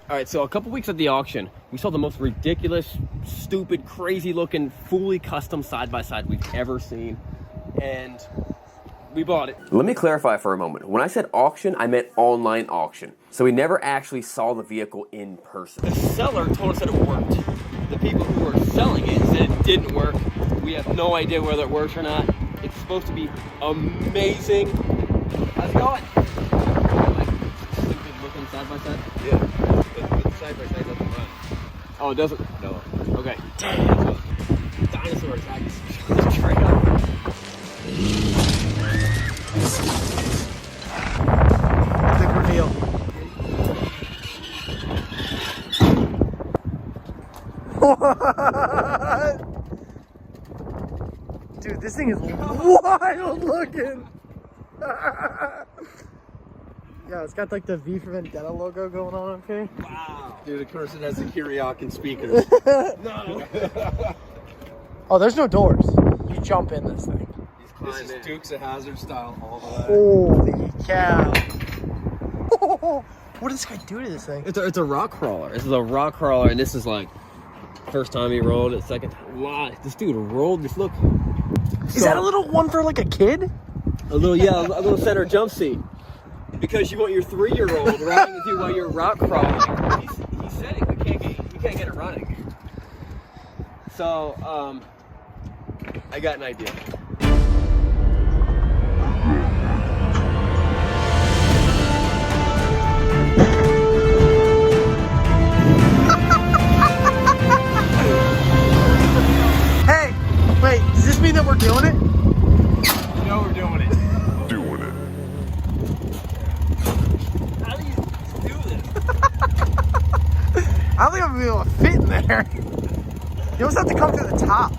All right, so a couple weeks at the auction, we saw the most ridiculous, stupid, crazy-looking, fully custom side-by-side we've ever seen, and we bought it. Let me clarify for a moment. When I said auction, I meant online auction. So we never actually saw the vehicle in person. The seller told us that it worked. The people who were selling it said it didn't work. We have no idea whether it works or not. It's supposed to be amazing. How's it going? Like, stupid looking side-by-side? Yeah. Side-by-side doesn't run. Oh, it doesn't? No. Okay. Damn. Dinosaur attack is straight up. Big reveal. What? Dude, this thing is wild looking. Yeah, it's got like the V for Vendetta logo going on up here. Wow. Dude, of course it has the Kiriakin speakers. No. Oh, there's no doors. You jump in this thing. This is Dukes of Hazzard style all the way. Holy cow. What did this guy do to this thing? It's a rock crawler. This is a rock crawler, and this is like first time he rolled it, second time. Wow, this dude rolled this. Look. Is that a little one for like a kid? A little center jump seat. Because you want your 3-year-old riding with you while you're rock crawling. He said it. We can't get it running. So, I got an idea. Hey, wait, does this mean that we're doing it? You know we're doing it. How do you do this? I don't think I'm gonna be able to fit in there. You almost have to come through the top.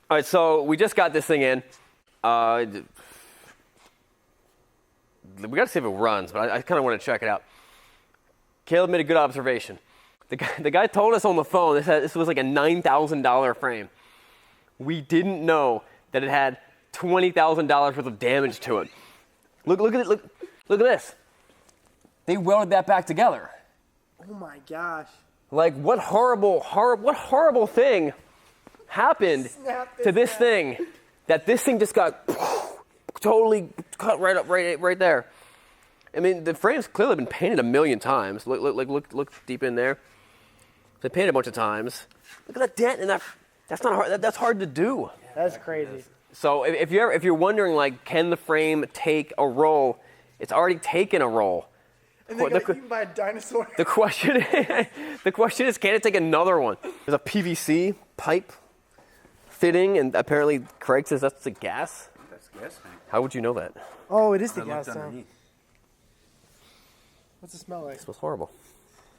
All right, so we just got this thing in. We got to see if it runs, but I kind of want to check it out. Caleb made a good observation. The guy told us on the phone this was like a $9,000 frame. We didn't know that it had $20,000 worth of damage to it. Look at this. They welded that back together. Oh my gosh. Like what horrible thing happened to this thing that this thing just got totally cut right there. I mean, the frame's clearly been painted a million times. Look deep in there. They painted a bunch of times. Look at that dent in that. That's not hard. That's hard to do. That's crazy. So if you're wondering like, can the frame take a roll? It's already taken a roll. And they got eaten by a dinosaur. The question is, can it take another one? There's a PVC pipe fitting, and apparently Craig says that's the gas. That's gas tank. How would you know that? Oh, it is the gas tank. What's it smell like? It smells horrible.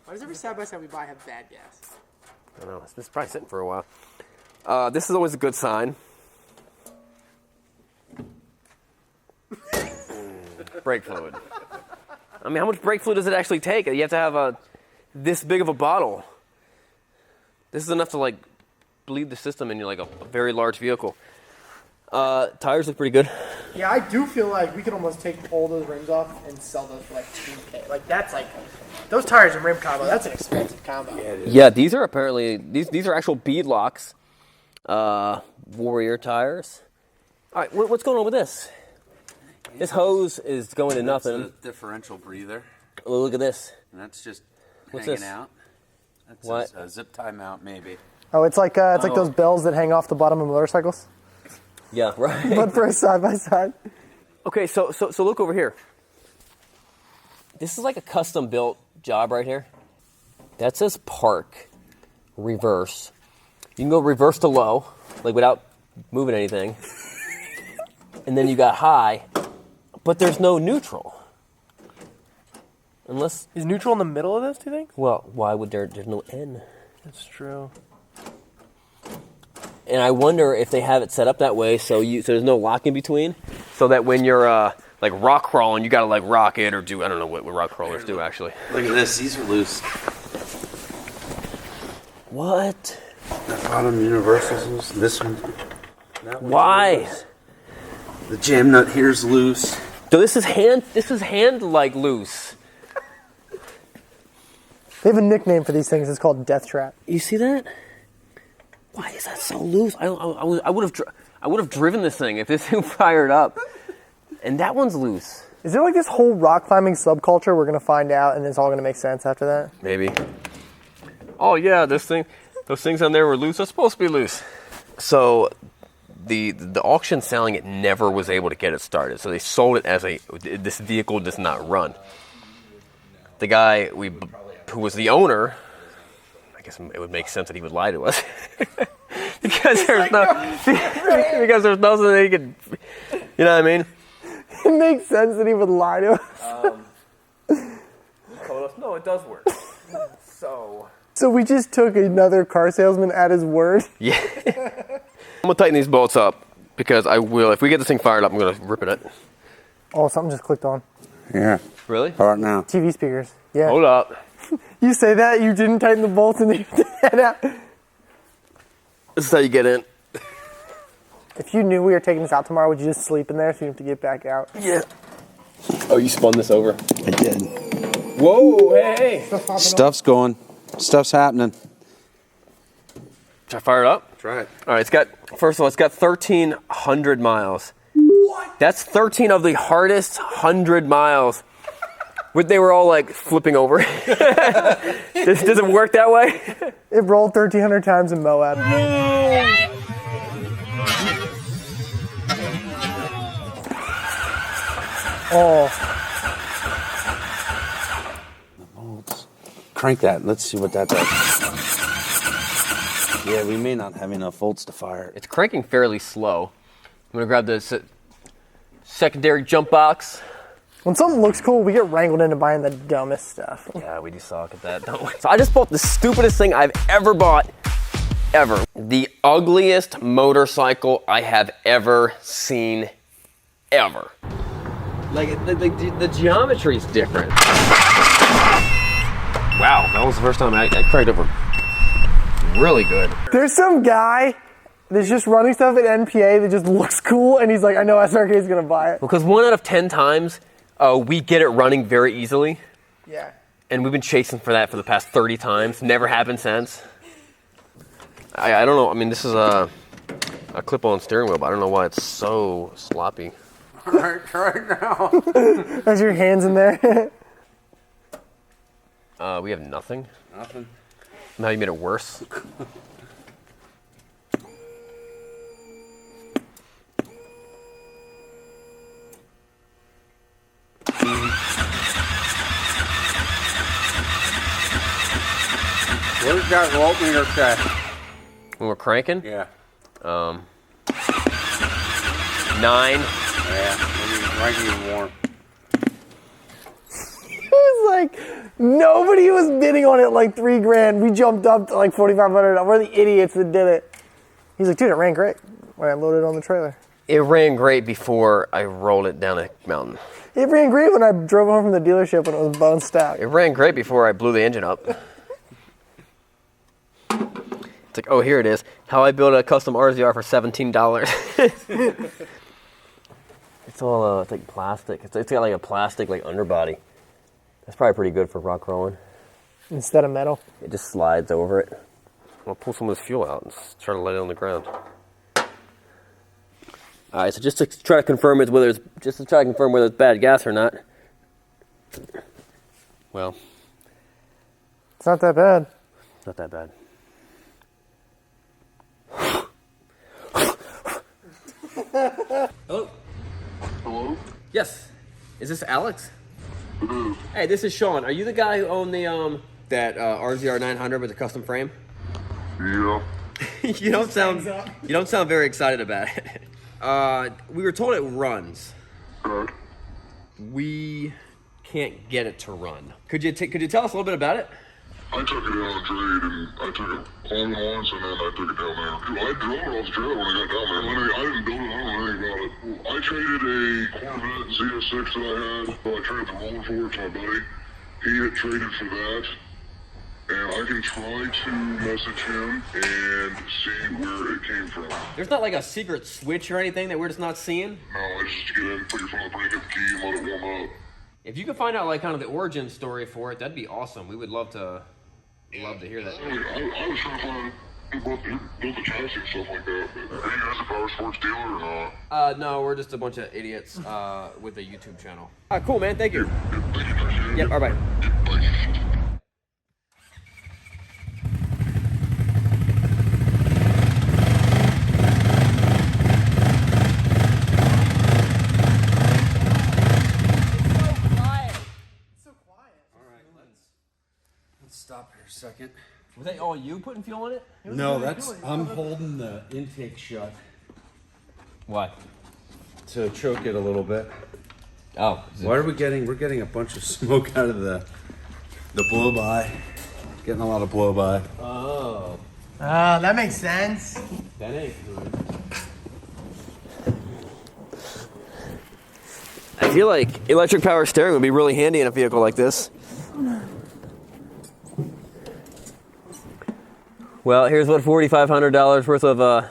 Why does every side-by-side we buy have bad gas? I don't know. It's been probably sitting for a while. This is always a good sign. Brake fluid. I mean, how much brake fluid does it actually take? You have to have this big of a bottle. This is enough to like bleed the system in like a very large vehicle. Tires look pretty good. Yeah, I do feel like we could almost take all those rims off and sell those for like $2K. Like that's like those tires and rim combo. That's an expensive combo. Yeah, these are apparently these are actual bead locks. Warrior tires. All right, what's going on with this? This hose is going to nothing. That's a differential breather. Oh, look at this. And that's just What's hanging this? out. That's What? a zip tie mount, maybe. Oh, it's like those bells that hang off the bottom of motorcycles, Yeah, right. but for a side-by-side. Okay, so look over here. This is like a custom built job right here. That says park, reverse. You can go reverse to low, like without moving anything. And then you got high, but there's no neutral. Unless... Is neutral in the middle of this, do you think? Well, why would there's no N? That's true. And I wonder if they have it set up that way so there's no lock in between, so that when you're like rock crawling, you gotta like rock it or do, I don't know what rock crawlers do actually. Look at this. These are loose. What? The bottom universal's loose. This one. That one's Why? loose. The jam nut here's loose. So this is hand like loose. They have a nickname for these things. It's called Death Trap. You see that? Why is that so loose? I would have driven this thing if this thing fired up. And that one's loose. Is there like this whole rock climbing subculture we're going to find out and it's all going to make sense after that? Maybe. Oh yeah, those things on there were loose. They're supposed to be loose. So the auction selling it never was able to get it started. So they sold it as this vehicle does not run. The guy who was the owner, I guess it would make sense that he would lie to us. because there's nothing that he could, you know what I mean? It makes sense that he would lie to us. No, it does work. So we just took another car salesman at his word? Yeah. I'm going to tighten these bolts up because I will, if we get this thing fired up, I'm going to rip it. Oh, something just clicked on. Yeah. Really? Right now. TV speakers. Yeah. Hold up. You say that, you didn't tighten the bolts and you head out. This is how you get in. If you knew we were taking this out tomorrow, would you just sleep in there so you have to get back out? Yeah. Oh, you spun this over? I did. Whoa, hey. Stuff's going. Stuff's happening. Should I fire it up? Try it. All right, first of all, it's got 1,300 miles. What? That's 13 of the hardest 100 miles. They were all like flipping over. Does it work that way? It rolled 1,300 times in Moab. Oh. The bolts. Crank that. Let's see what that does. Yeah, we may not have enough volts to fire. It's cranking fairly slow. I'm gonna grab the secondary jump box. When something looks cool, we get wrangled into buying the dumbest stuff. Yeah, we do suck at that, don't we? So I just bought the stupidest thing I've ever bought, ever. The ugliest motorcycle I have ever seen, ever. Like, the geometry's different. Wow, that was the first time I cranked over really good. There's some guy that's just running stuff at NPA that just looks cool, and he's like, I know SRK is gonna buy it. Because 1 out of 10 times, we get it running very easily. Yeah. And we've been chasing for that for the past 30 times. Never happened since. I don't know. I mean, this is a clip-on steering wheel, but I don't know why it's so sloppy. All right, try it now. Has your hands in there? We have nothing. Nothing. Now you made it worse. What does that voltmeter say? When we're cranking? Yeah. 9. Yeah, right even warm. It was like, nobody was bidding on it like $3,000. We jumped up to like 4,500. We're the idiots that did it. He's like, dude, it ran great when I loaded it on the trailer. It ran great before I rolled it down a mountain. It ran great when I drove home from the dealership when it was bone stock. It ran great before I blew the engine up. It's like, oh, here it is. How I built a custom RZR for $17. It's all it's like plastic. It's got like a plastic like underbody. That's probably pretty good for rock crawling. Instead of metal. It just slides over it. I'll pull some of this fuel out and try to let it on the ground. All right, so just to try to confirm whether it's bad gas or not. Well, It's not that bad. not that bad. Hello. Hello? Yes. Is this Alex? Hey, this is Sean. Are you the guy who owned the that RZR 900 with the custom frame? Yeah. you don't sound very excited about it. We were told it runs. Okay. We can't get it to run. Could you tell us a little bit about it? I took it down on trade, and I took it home once, and then I took it down there. I drove it off the trailer when I got down there. I didn't build it, I don't know anything about it. I traded a Corvette ZS6 that I had. So I traded the roller for it to my buddy. He had traded for that. And I can try to message him and see where it came from. There's not like a secret switch or anything that we're just not seeing? No, I just get in, put your phone on the brake, hit the key, and let it warm up. If you could find out like kind of the origin story for it, that'd be awesome. We would love to hear that. I was trying to find who built the chassis and stuff like that. But are you guys a power sports dealer or not? No, we're just a bunch of idiots with a YouTube channel. All right, cool, man. Thank you. Thank you, appreciate it. Yep, all right. Bye. Stop here a second. Was that all you putting fuel in it? No, I'm holding the intake shut Why? to choke it a little bit. Oh. Why are we getting? We're getting a bunch of smoke out of the blow by. Getting a lot of blow by. Oh. That makes sense. That ain't good. I feel like electric power steering would be really handy in a vehicle like this. Well, here's what $4,500 worth of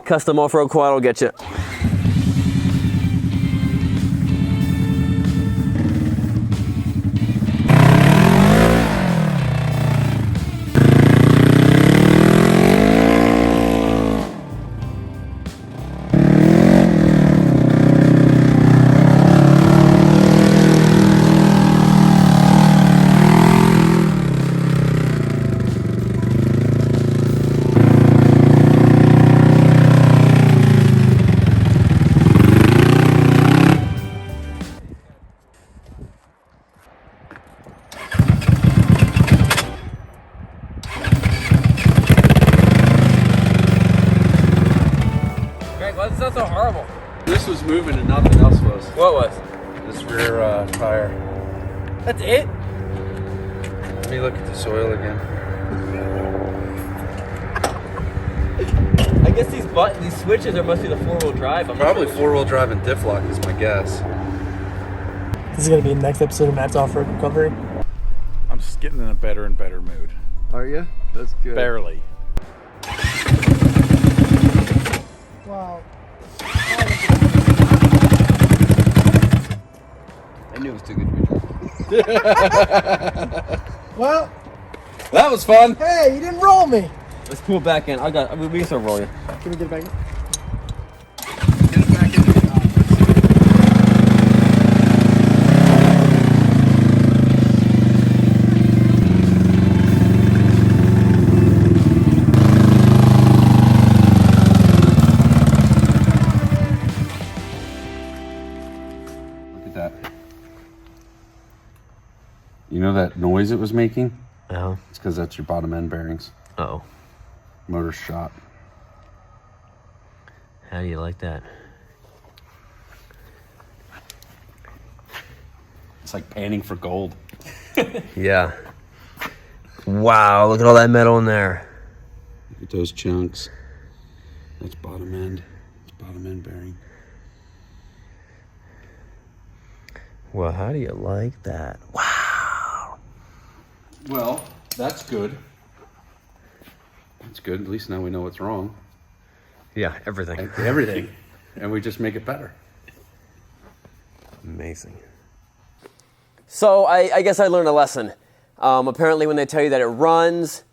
custom off-road quad will get you. That's not so horrible. This was moving and nothing else was. What was? This rear tire. That's it? Let me look at this oil again. I guess these switches must be the four-wheel drive. Probably four-wheel drive and diff lock is my guess. This is gonna be the next episode of Matt's Off-Road Recovery. I'm just getting in a better and better mood. Are you? That's good. Barely. Wow. I knew it was too good to be true. Well, That was fun. hey, you didn't roll me. Let's pull it back in. We can start rolling. Can we get it back in? Look at that. You know that noise it was making? Oh. It's because that's your bottom end bearings. Oh. Motor shot. How do you like that? It's like panning for gold. Yeah. Wow, look at all that metal in there. Look at those chunks. That's bottom end. It's bottom end bearing. Well, how do you like that? Wow. Well, that's good. That's good. At least now we know what's wrong. Yeah, everything. Everything. And we just make it better. Amazing. So I guess I learned a lesson. Apparently when they tell you that it runs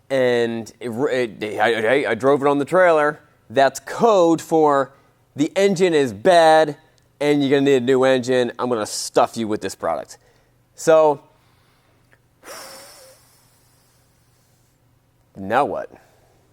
and I drove it on the trailer, that's code for the engine is bad and you're going to need a new engine. I'm going to stuff you with this product. So now what?